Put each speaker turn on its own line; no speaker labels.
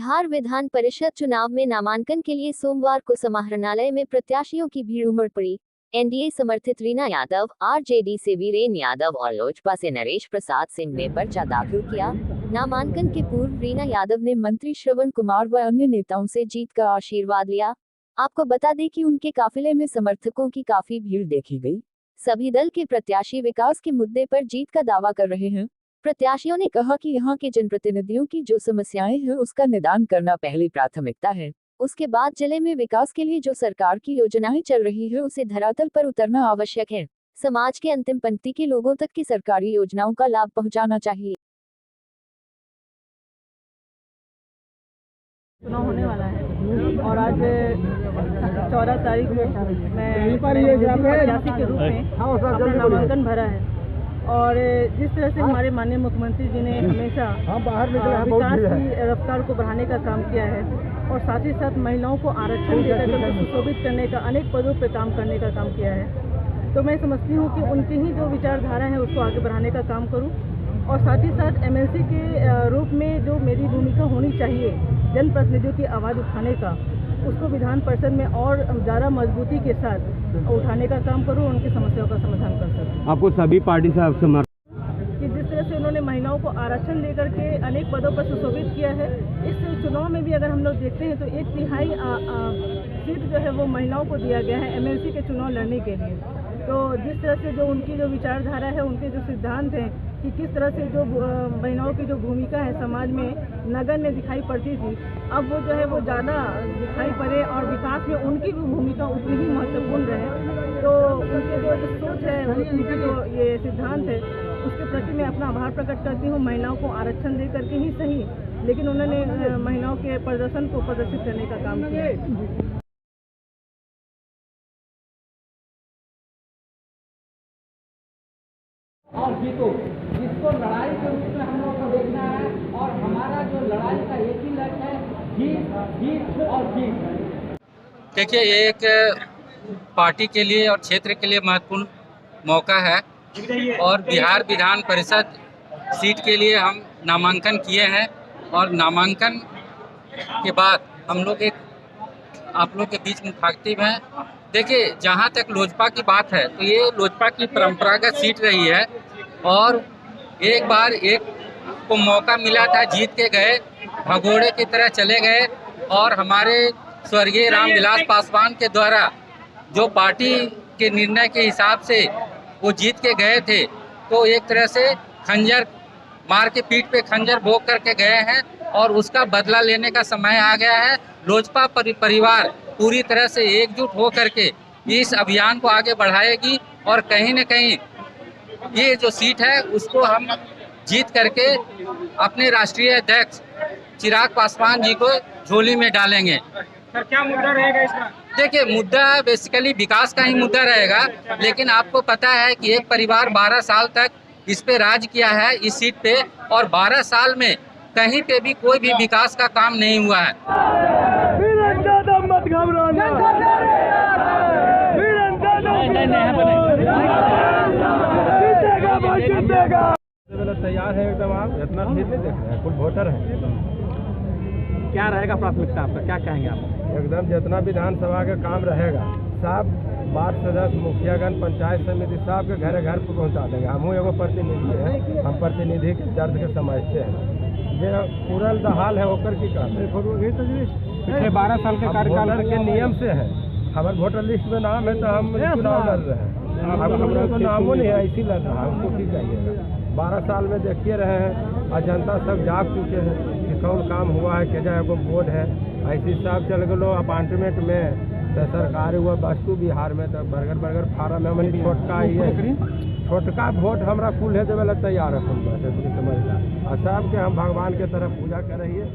बिहार विधान परिषद चुनाव में नामांकन के लिए सोमवार को समाहरणालय में प्रत्याशियों की भीड़ उमड़ पड़ी। एनडीए समर्थित रीना यादव, आरजेडी से वीरेन यादव और लोजपा से नरेश प्रसाद सिंह ने पर्चा दाखिल किया। नामांकन के पूर्व रीना यादव ने मंत्री श्रवण कुमार व अन्य नेताओं से जीत का आशीर्वाद लिया। आपको बता दें कि उनके काफिले में समर्थकों की काफी भीड़ देखी गई। सभी दल के प्रत्याशी विकास के मुद्दे पर जीत का दावा कर रहे हैं। प्रत्याशियों ने कहा कि यहाँ के जनप्रतिनिधियों की जो समस्याएं हैं उसका निदान करना पहली प्राथमिकता है। उसके बाद जिले में विकास के लिए जो सरकार की योजनाएं चल रही है उसे धरातल पर उतरना आवश्यक है। समाज के अंतिम पंक्ति के लोगों तक की सरकारी योजनाओं का लाभ पहुंचाना चाहिए।
चुनाव होने वाला है और आज 14 तारीख में मैं प्रत्याशी के रूप में अपना नामांकन भरा है। और जिस तरह से हमारे माननीय मुख्यमंत्री जी ने हमेशा विकास की रफ्तार को बढ़ाने का काम किया है और साथ ही साथ महिलाओं को आरक्षण देकर के सुशोभित करने का, अनेक पदों पर काम करने का काम किया है, तो मैं समझती हूँ कि उनकी ही जो विचारधारा है उसको आगे बढ़ाने का काम करूँ। और साथ ही साथ एमएलसी के रूप में जो मेरी भूमिका होनी चाहिए जनप्रतिनिधियों की आवाज़ उठाने का, उसको विधान परिषद में और ज़्यादा मजबूती के साथ उठाने का काम करूँ, उनकी समस्याओं का समाधान कर सकूँ।
आपको सभी पार्टी से
कि जिस तरह से उन्होंने महिलाओं को आरक्षण देकर के अनेक पदों पर सुशोभित किया है, इस चुनाव में भी अगर हम लोग देखते हैं तो 1/3 सीट जो है वो महिलाओं को दिया गया है एमएलसी के चुनाव लड़ने के लिए। तो जिस तरह से जो उनकी जो विचारधारा है, उनके जो सिद्धांत हैं कि किस तरह से जो महिलाओं की जो भूमिका है समाज में नगण्य दिखाई पड़ती थी, अब वो जो है वो ज़्यादा दिखाई पड़े और विकास में उनकी भी भूमिका उतनी ही महत्वपूर्ण रहे। तो उनके जो सोच है, उनकी जो ये सिद्धांत है, उसके प्रति मैं अपना आभार प्रकट करती हूँ। महिलाओं को आरक्षण दे करके ही सही, लेकिन उन्होंने महिलाओं के प्रदर्शन को प्रदर्शित करने का काम किया।
और जीतो, जिसको लड़ाई के रूप में हम लोग को देखना है और हमारा जो लड़ाई का एक ही लक्ष्य है, जीत, जीत और जीत।
देखिए, ये एक पार्टी के लिए और क्षेत्र के लिए महत्वपूर्ण मौका है और बिहार विधान परिषद सीट के लिए हम नामांकन किए हैं और नामांकन के बाद हम लोग आप लोग के बीच मुखातिब हैं। देखिए, जहाँ तक लोजपा की बात है तो ये लोजपा की परंपरागत सीट रही है और एक बार एक को मौका मिला था, जीत के गए, भगोड़े की तरह चले गए और हमारे स्वर्गीय रामविलास पासवान के द्वारा जो पार्टी के निर्णय के हिसाब से वो जीत के गए थे, तो एक तरह से खंजर मार के पीठ पे खंजर भोग करके गए हैं और उसका बदला लेने का समय आ गया है। लोजपा परिवार पूरी तरह से एकजुट हो करके इस अभियान को आगे बढ़ाएगी और कहीं न कहीं ये जो सीट है उसको हम जीत करके अपने राष्ट्रीय अध्यक्ष चिराग पासवान जी को झोली में डालेंगे।
सर, क्या मुद्दा रहेगा इसका?
देखिए, मुद्दा बेसिकली विकास का ही मुद्दा रहेगा, लेकिन आपको पता है कि एक परिवार 12 साल तक इस पे राज किया है, इस सीट पे, और 12 साल में कहीं पे भी कोई भी विकास का काम नहीं हुआ है।
मत घबराना, तैयार है एकदम। आप इतना भीड़ नहीं देख रहे हैं, कुल वोटर है।
क्या रहेगा प्राथमिकता आपका, क्या कहेंगे आप?
एकदम जितना विधानसभा का काम रहेगा सब वार्ड सदस्य, मुखियागण, पंचायत समिति सब के घर घर पर पहुँचा देंगे। हम एगो प्रतिनिधि है, हम प्रतिनिधि के दर्द के समझते हैं। जो पूरल दहाल है ओकर की कहते
पिछले 12 साल के कार्यकाल
के नियम से है। हमारे वोटर लिस्ट में नाम है तो हम चुनाव लड़ रहे हैं। अब हमारा तो नामों नहीं है, इसी लड़ रहा है, उसको की चाहिएगा। 12 साल में देखिए रहे हैं और जनता सब जाग चुके हैं कि कौन काम हुआ है, क्या एगो बोर्ड है, ऐसी सब चल गए अपार्टमेंट में, तो सरकारी हुआ वस्तु बिहार में तो बर्गर फार्म है। मैंने छोटका ही है, छोटका वोट हमारा कुल है देवे तैयार है, समझ और सबके हम भगवान के तरफ पूजा कर रही है।